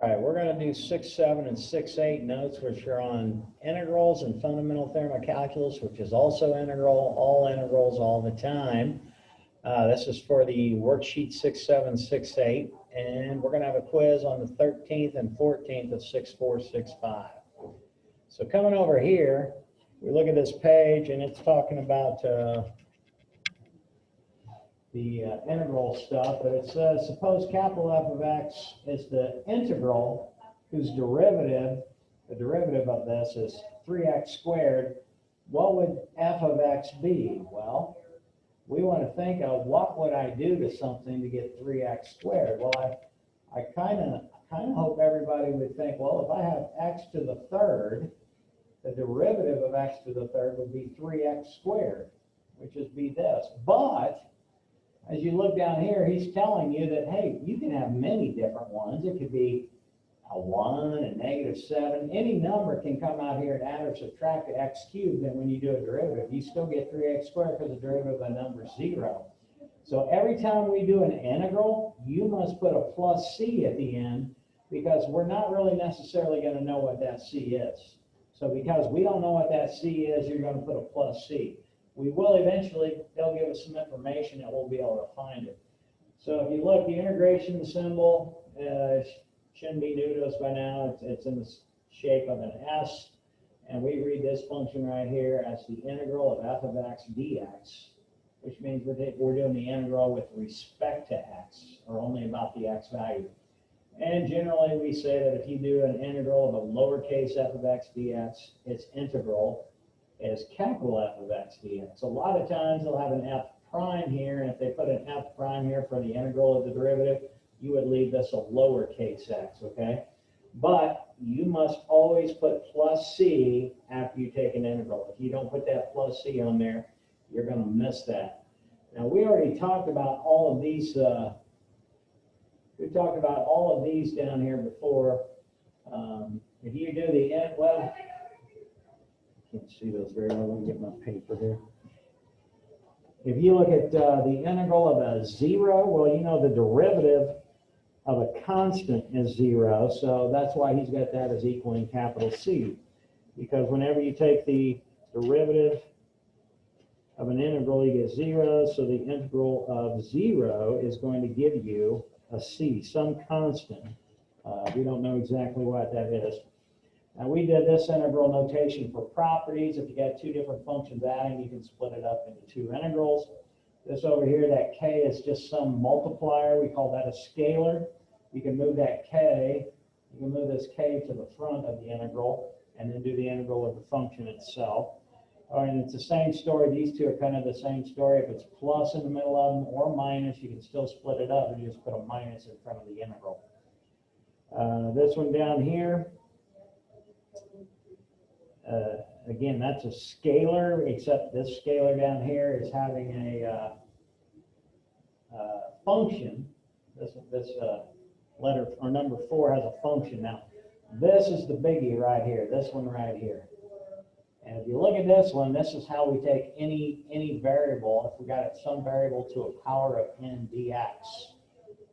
All right, we're going to do 6-7 and 6-8 notes, which are on integrals and fundamental thermocalculus, which is also integral, all integrals all the time. This is for the worksheet 6-7, 6-8, and we're going to have a quiz on the 13th and 14th of 6-4, 6-5. So coming over here, we look at this page, and it's talking about the integral stuff, but it says, suppose capital F of x is the integral whose derivative, the derivative of this is 3x squared. What would f of x be? Well, we want to think of what would I do to something to get 3x squared. Well, I kind of hope everybody would think, well, if I have x to the third, the derivative of x to the third would be 3x squared, which would be this. But as you look down here, he's telling you that, hey, you can have many different ones. It could be a 1, a -7. Any number can come out here and add or subtract to x cubed, and when you do a derivative, you still get 3x squared because the derivative of a number is 0. So every time we do an integral, you must put a plus c at the end, because we're not really necessarily going to know what that c is. So because we don't know what that c is, you're going to put a plus c. We will eventually, they'll give us some information and we'll be able to find it. So if you look, the integration symbol shouldn't be new to us by now. It's in the shape of an S. And we read this function right here as the integral of f of x dx, which means we're doing the integral with respect to x, or only about the x value. And generally we say that if you do an integral of a lowercase f of x dx, its integral is capital F of x dx. A lot of times they'll have an f prime here, and if they put an f prime here for the integral of the derivative, you would leave this a lowercase x, okay? But you must always put plus c after you take an integral. If you don't put that plus c on there, you're going to miss that. Now, we already talked about all of these. We talked about all of these down here before. If you do the end, well, can't see those very well. Let me get my paper here. If you look at the integral of a 0, well, you know the derivative of a constant is 0, so that's why he's got that as equaling capital C. Because whenever you take the derivative of an integral, you get 0, so the integral of 0 is going to give you a C, some constant. We don't know exactly what that is. Now, we did this integral notation for properties. If you got two different functions adding, you can split it up into two integrals. This over here, that k is just some multiplier. We call that a scalar. You can move that k, you can move this k to the front of the integral, and then do the integral of the function itself. And it's the same story. These two are kind of the same story. If it's plus in the middle of them or minus, you can still split it up and you just put a minus in front of the integral. This one down here, again, that's a scalar, except this scalar down here is having a function. This letter, or number 4, has a function. Now, this is the biggie right here, this one right here. And if you look at this one, this is how we take any variable. If we got some variable to a power of n dx,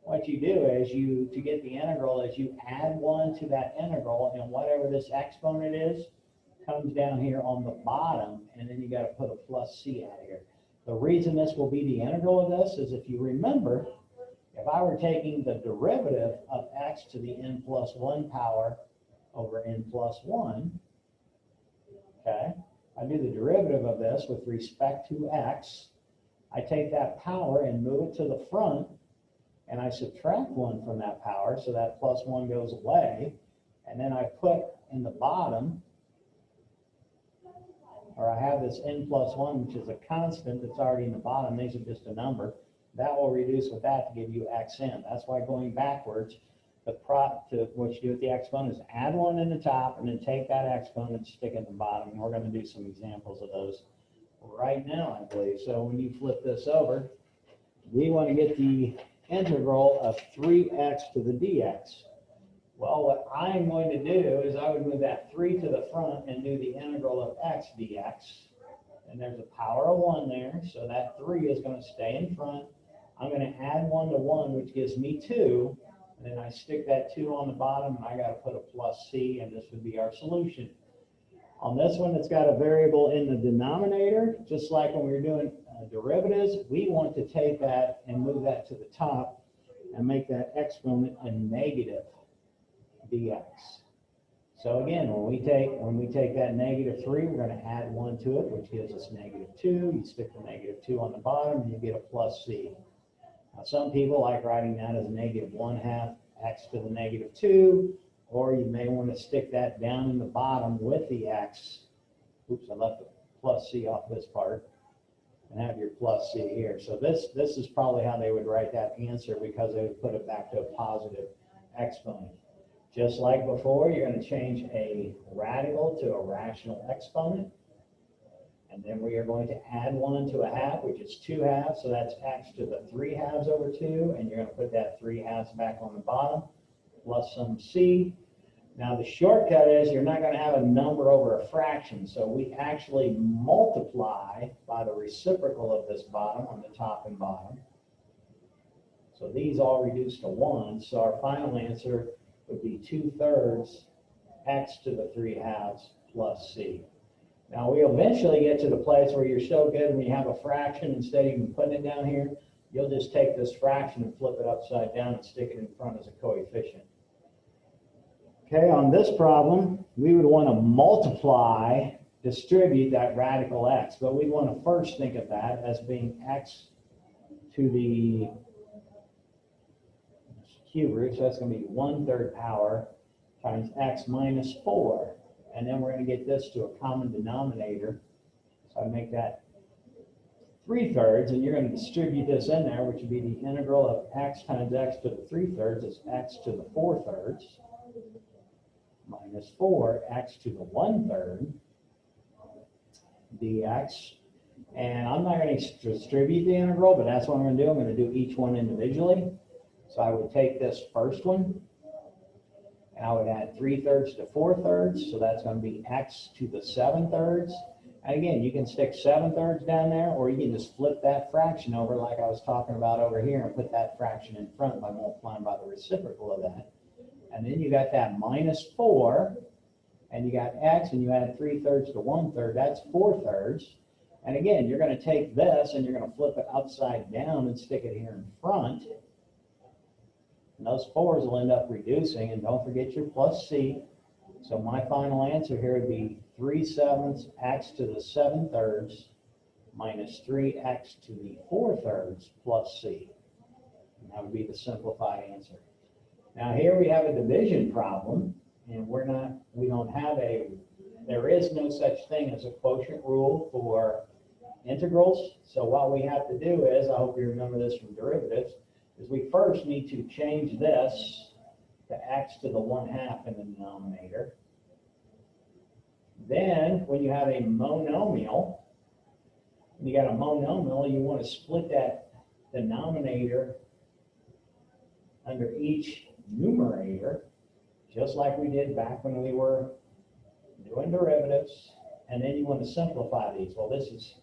what you do is to get the integral is you add 1 to that integral, and whatever this exponent is comes down here on the bottom, and then you got to put a plus c out here. The reason this will be the integral of this is, if you remember, if I were taking the derivative of x to the n plus 1 power over n plus 1, okay, I do the derivative of this with respect to x. I take that power and move it to the front, and I subtract 1 from that power, so that plus 1 goes away. And then I put in the bottom, or I have this n plus 1, which is a constant that's already in the bottom. These are just a number. That will reduce with that to give you xn. That's why going backwards, what you do with the exponent is add 1 in the top and then take that exponent and stick it in the bottom. And we're going to do some examples of those right now, I believe. So when you flip this over, we want to get the integral of 3x to the dx. Well, what I'm going to do is I would move that 3 to the front and do the integral of x dx. And there's a power of 1 there, so that 3 is going to stay in front. I'm going to add 1 to 1, which gives me 2. And then I stick that 2 on the bottom, and I got to put a plus c, and this would be our solution. On this one, it's got a variable in the denominator, just like when we were doing derivatives. We want to take that and move that to the top and make that exponent a negative dx. So again, when we take that -3, we're going to add 1 to it, which gives us -2. You stick the -2 on the bottom, and you get a plus c. Now, some people like writing that as -1/2 x to the -2, or you may want to stick that down in the bottom with the x. Oops, I left the plus c off this part, and have your plus c here. So this is probably how they would write that answer, because they would put it back to a positive exponent. Just like before, you're going to change a radical to a rational exponent. And then we are going to add 1 to a half, which is 2/2. So that's x to the 3/2 over 2. And you're going to put that 3/2 back on the bottom, plus some c. Now the shortcut is you're not going to have a number over a fraction. So we actually multiply by the reciprocal of this bottom on the top and bottom. So these all reduce to 1. So our final answer would be 2/3 x to the 3/2 plus c. Now we eventually get to the place where you're so good when you have a fraction, instead of even putting it down here, you'll just take this fraction and flip it upside down and stick it in front as a coefficient. Okay, on this problem, we would want to distribute that radical x, but we want to first think of that as being x to the cube root, so that's going to be 1/3 power times x minus 4. And then we're going to get this to a common denominator. So I make that 3/3, and you're going to distribute this in there, which would be the integral of x times x to the 3/3 is x to the 4/3 minus 4x to the 1/3 dx. And I'm not going to distribute the integral, but that's what I'm going to do. I'm going to do each one individually. So I would take this first one, and I would add 3/3 to 4/3, so that's going to be x to the 7/3. And again, you can stick 7/3 down there, or you can just flip that fraction over like I was talking about over here and put that fraction in front by multiplying by the reciprocal of that. And then you got that minus 4, and you got x, and you add 3/3 to 1/3, that's 4/3. And again, you're going to take this, and you're going to flip it upside down and stick it here in front. And those 4's will end up reducing, and don't forget your plus c. So my final answer here would be 3/7 x to the 7/3 minus 3x to the 4/3 plus c. And that would be the simplified answer. Now here we have a division problem, and there is no such thing as a quotient rule for integrals. So what we have to do is, I hope you remember this from derivatives, is we first need to change this to x to the 1/2 in the denominator. Then, when you have a monomial, you want to split that denominator under each numerator, just like we did back when we were doing derivatives. And then you want to simplify these. Well, this is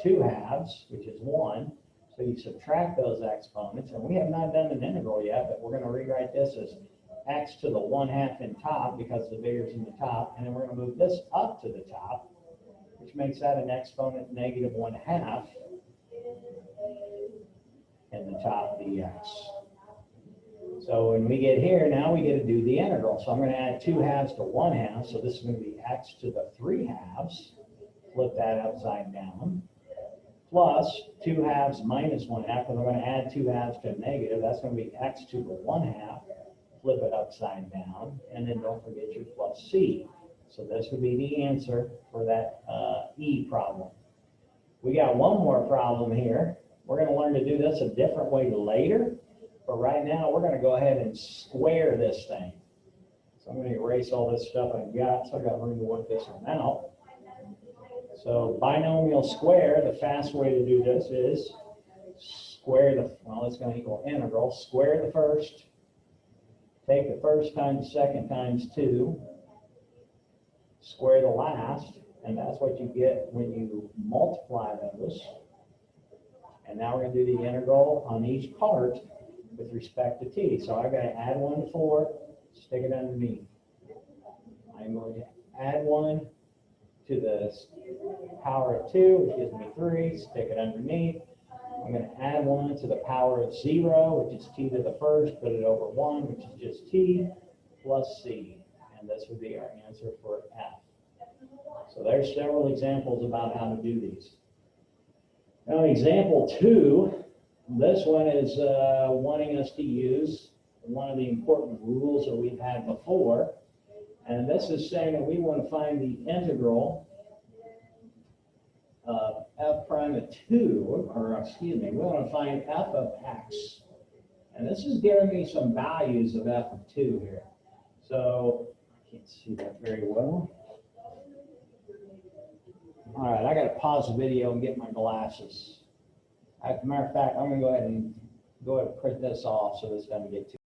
2/2, which is 1. So you subtract those exponents, and we have not done an integral yet, but we're going to rewrite this as x to the 1/2 in top, because the bigger's in the top, and then we're going to move this up to the top, which makes that an exponent negative 1/2 in the top dx. So when we get here, now we get to do the integral. So I'm going to add 2/2 to 1/2, so this is going to be x to the 3/2, flip that upside down, plus 2/2 minus 1/2, because I'm going to add 2/2 to a negative, that's going to be x to the 1/2, flip it upside down, and then don't forget your plus c. So this would be the answer for that E problem. We got one more problem here. We're going to learn to do this a different way later, but right now we're going to go ahead and square this thing. So I'm going to erase all this stuff I've got, so I've got room to work this one out. So binomial square, the fast way to do this is square it's going to equal integral, square the first, take the first times second times 2, square the last, and that's what you get when you multiply those. And now we're going to do the integral on each part with respect to t. So I got to add 1 to 4, stick it underneath. I'm going to add 1 to the power of 2, which gives me 3, stick it underneath. I'm going to add 1 to the power of 0, which is t to the first, put it over 1, which is just t, plus c. And this would be our answer for F. So there's several examples about how to do these. Now example 2, this one is wanting us to use one of the important rules that we've had before. And this is saying that we want to find the integral of f prime of 2, or excuse me, we want to find f of x. And this is giving me some values of f of 2 here. So I can't see that very well. All right, I got to pause the video and get my glasses. As a matter of fact, I'm going to go ahead and print this off so this doesn't get too